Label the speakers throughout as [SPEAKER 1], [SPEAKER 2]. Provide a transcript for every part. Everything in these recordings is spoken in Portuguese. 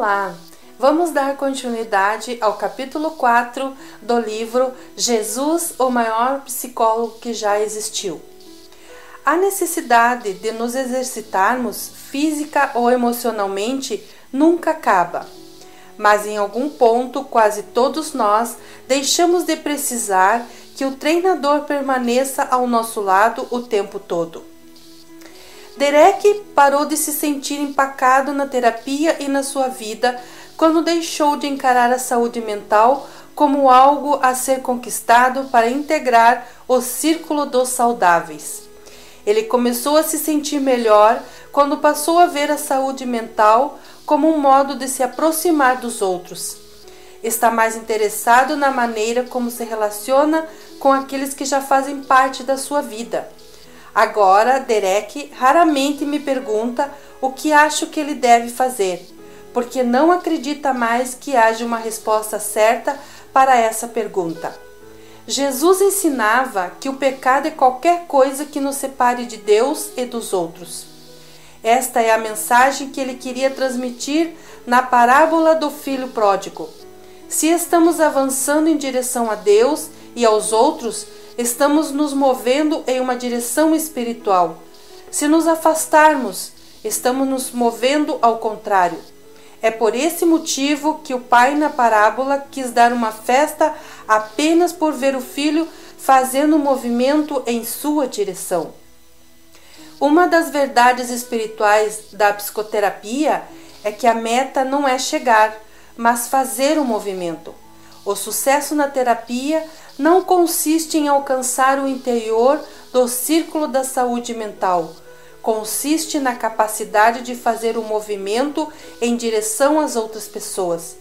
[SPEAKER 1] Olá! Vamos dar continuidade ao capítulo 4 do livro Jesus, o maior psicólogo que já existiu. A necessidade de nos exercitarmos física ou emocionalmente nunca acaba, mas em algum ponto quase todos nós deixamos de precisar que o treinador permaneça ao nosso lado o tempo todo. Derek parou de se sentir empacado na terapia e na sua vida quando deixou de encarar a saúde mental como algo a ser conquistado para integrar o círculo dos saudáveis. Ele começou a se sentir melhor quando passou a ver a saúde mental como um modo de se aproximar dos outros. Está mais interessado na maneira como se relaciona com aqueles que já fazem parte da sua vida. Agora, Derek raramente me pergunta o que acho que ele deve fazer, porque não acredita mais que haja uma resposta certa para essa pergunta. Jesus ensinava que o pecado é qualquer coisa que nos separe de Deus e dos outros. Esta é a mensagem que ele queria transmitir na parábola do filho pródigo. Se estamos avançando em direção a Deus e aos outros, estamos nos movendo em uma direção espiritual. Se nos afastarmos, estamos nos movendo ao contrário. É por esse motivo que o pai na parábola quis dar uma festa apenas por ver o filho fazendo um movimento em sua direção. Uma das verdades espirituais da psicoterapia é que a meta não é chegar, mas fazer o movimento. O sucesso na terapia não consiste em alcançar o interior do círculo da saúde mental. Consiste na capacidade de fazer o movimento em direção às outras pessoas.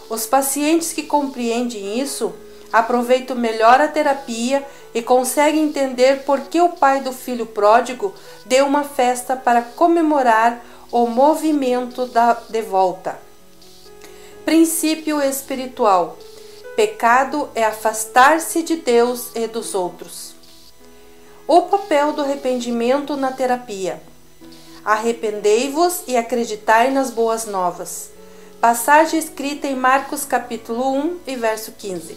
[SPEAKER 1] Os pacientes que compreendem isso aproveitam melhor a terapia e conseguem entender por que o pai do filho pródigo deu uma festa para comemorar o movimento de volta. Princípio espiritual. Pecado é afastar-se de Deus e dos outros. O papel do arrependimento na terapia. Arrependei-vos e acreditai nas boas novas. Passagem escrita em Marcos capítulo 1 e verso 15.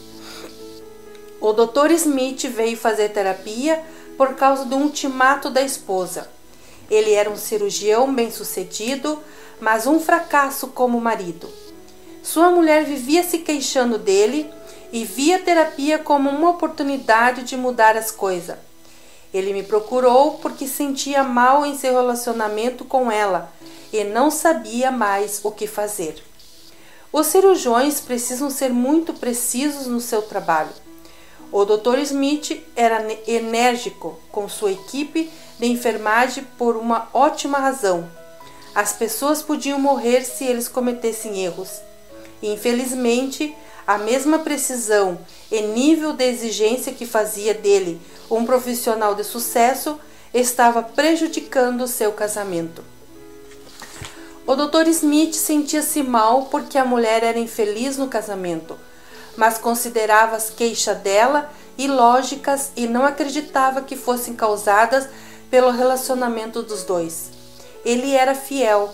[SPEAKER 1] O Dr. Smith veio fazer terapia por causa do ultimato da esposa. Ele era um cirurgião bem-sucedido, mas um fracasso como marido. Sua mulher vivia se queixando dele e via a terapia como uma oportunidade de mudar as coisas. Ele me procurou porque sentia mal em seu relacionamento com ela e não sabia mais o que fazer. Os cirurgiões precisam ser muito precisos no seu trabalho. O Dr. Smith era enérgico com sua equipe de enfermagem por uma ótima razão. As pessoas podiam morrer se eles cometessem erros. Infelizmente, a mesma precisão e nível de exigência que fazia dele um profissional de sucesso estava prejudicando seu casamento. O Dr. Smith sentia-se mal porque a mulher era infeliz no casamento, mas considerava as queixas dela ilógicas e não acreditava que fossem causadas pelo relacionamento dos dois. Ele era fiel,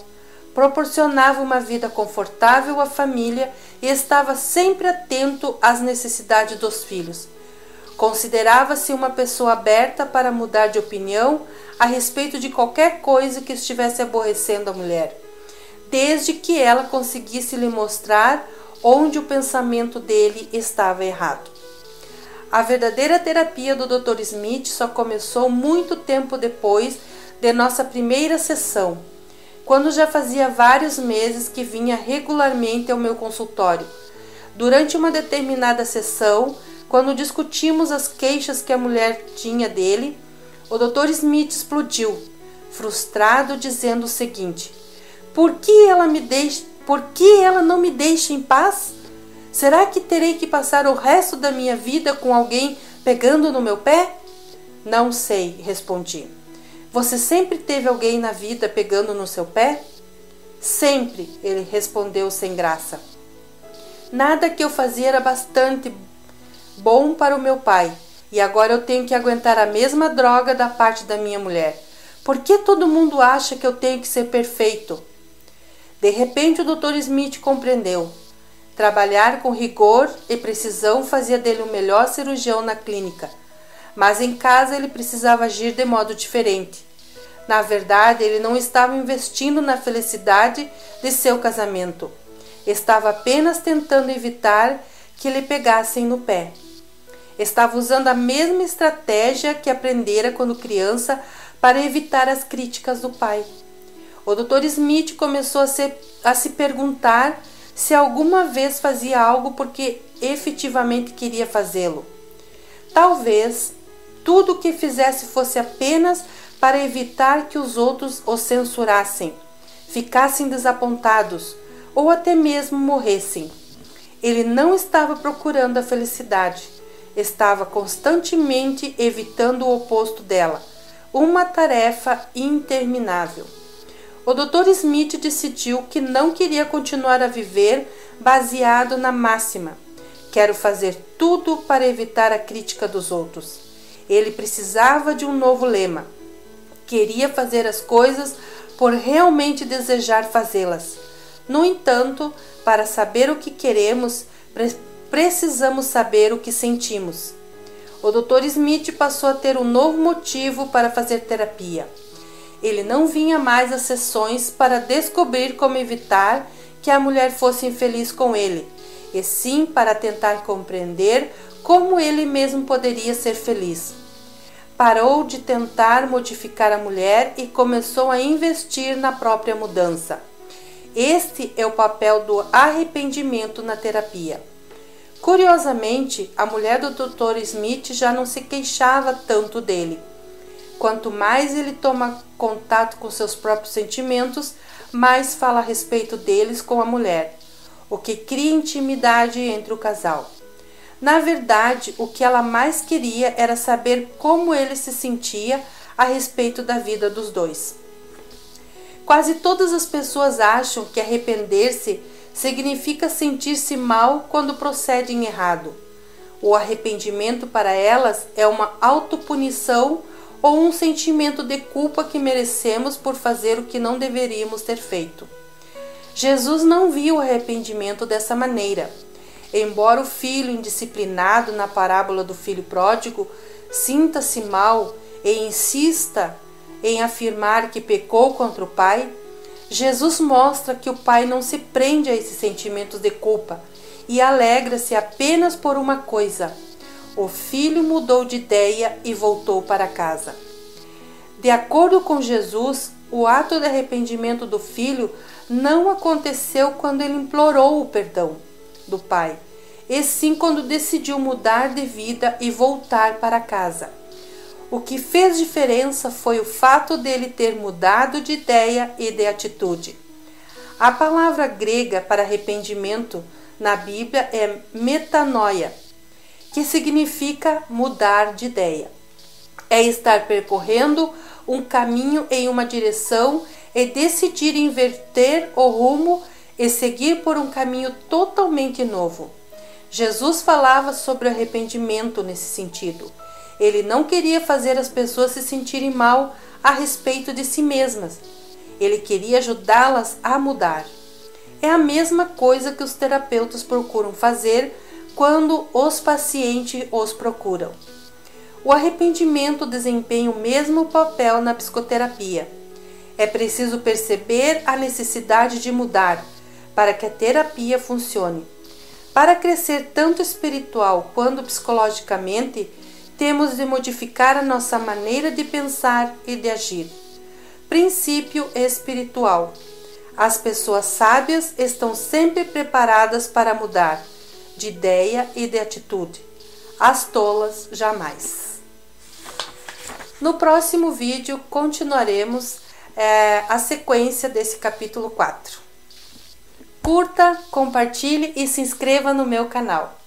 [SPEAKER 1] proporcionava uma vida confortável à família e estava sempre atento às necessidades dos filhos. Considerava-se uma pessoa aberta para mudar de opinião a respeito de qualquer coisa que estivesse aborrecendo a mulher, desde que ela conseguisse lhe mostrar onde o pensamento dele estava errado. A verdadeira terapia do Dr. Smith só começou muito tempo depois de nossa primeira sessão, quando já fazia vários meses que vinha regularmente ao meu consultório. Durante uma determinada sessão, quando discutimos as queixas que a mulher tinha dele, o Dr. Smith explodiu, frustrado, dizendo o seguinte: Por que ela não me deixa em paz? Será que terei que passar o resto da minha vida com alguém pegando no meu pé? Não sei, respondi. Você sempre teve alguém na vida pegando no seu pé? Sempre, ele respondeu sem graça. Nada que eu fazia era bastante bom para o meu pai, e agora eu tenho que aguentar a mesma droga da parte da minha mulher. Por que todo mundo acha que eu tenho que ser perfeito? De repente, o Dr. Smith compreendeu. Trabalhar com rigor e precisão fazia dele o melhor cirurgião na clínica, mas em casa ele precisava agir de modo diferente. Na verdade, ele não estava investindo na felicidade de seu casamento. Estava apenas tentando evitar que lhe pegassem no pé. Estava usando a mesma estratégia que aprendera quando criança para evitar as críticas do pai. O Dr. Smith começou a se perguntar se alguma vez fazia algo porque efetivamente queria fazê-lo. Talvez tudo o que fizesse fosse apenas para evitar que os outros o censurassem, ficassem desapontados ou até mesmo morressem. Ele não estava procurando a felicidade, estava constantemente evitando o oposto dela, uma tarefa interminável. O Dr. Smith decidiu que não queria continuar a viver baseado na máxima: quero fazer tudo para evitar a crítica dos outros. Ele precisava de um novo lema. Queria fazer as coisas por realmente desejar fazê-las. No entanto, para saber o que queremos, precisamos saber o que sentimos. O Dr. Smith passou a ter um novo motivo para fazer terapia. Ele não vinha mais às sessões para descobrir como evitar que a mulher fosse infeliz com ele, e sim para tentar compreender como ele mesmo poderia ser feliz. Parou de tentar modificar a mulher e começou a investir na própria mudança. Este é o papel do arrependimento na terapia. Curiosamente, a mulher do Dr. Smith já não se queixava tanto dele. Quanto mais ele toma contato com seus próprios sentimentos, mais fala a respeito deles com a mulher, o que cria intimidade entre o casal. Na verdade, o que ela mais queria era saber como ele se sentia a respeito da vida dos dois. Quase todas as pessoas acham que arrepender-se significa sentir-se mal quando procedem errado. O arrependimento para elas é uma autopunição ou um sentimento de culpa que merecemos por fazer o que não deveríamos ter feito. Jesus não viu o arrependimento dessa maneira. Embora o filho indisciplinado na parábola do filho pródigo sinta-se mal e insista em afirmar que pecou contra o pai, Jesus mostra que o pai não se prende a esses sentimentos de culpa e alegra-se apenas por uma coisa: o filho mudou de ideia e voltou para casa. De acordo com Jesus, o ato de arrependimento do filho não aconteceu quando ele implorou o perdão do pai, e sim quando decidiu mudar de vida e voltar para casa. O que fez diferença foi o fato dele ter mudado de ideia e de atitude. A palavra grega para arrependimento na Bíblia é metanoia, que significa mudar de ideia. É estar percorrendo um caminho em uma direção e decidir inverter o rumo e seguir por um caminho totalmente novo. Jesus falava sobre arrependimento nesse sentido. Ele não queria fazer as pessoas se sentirem mal a respeito de si mesmas. Ele queria ajudá-las a mudar. É a mesma coisa que os terapeutas procuram fazer quando os pacientes os procuram. O arrependimento desempenha o mesmo papel na psicoterapia. É preciso perceber a necessidade de mudar para que a terapia funcione. Para crescer tanto espiritual quanto psicologicamente, temos de modificar a nossa maneira de pensar e de agir. Princípio espiritual. As pessoas sábias estão sempre preparadas para mudar de ideia e de atitude. As tolas jamais. No próximo vídeo continuaremos a sequência desse capítulo 4. Curta, compartilhe e se inscreva no meu canal.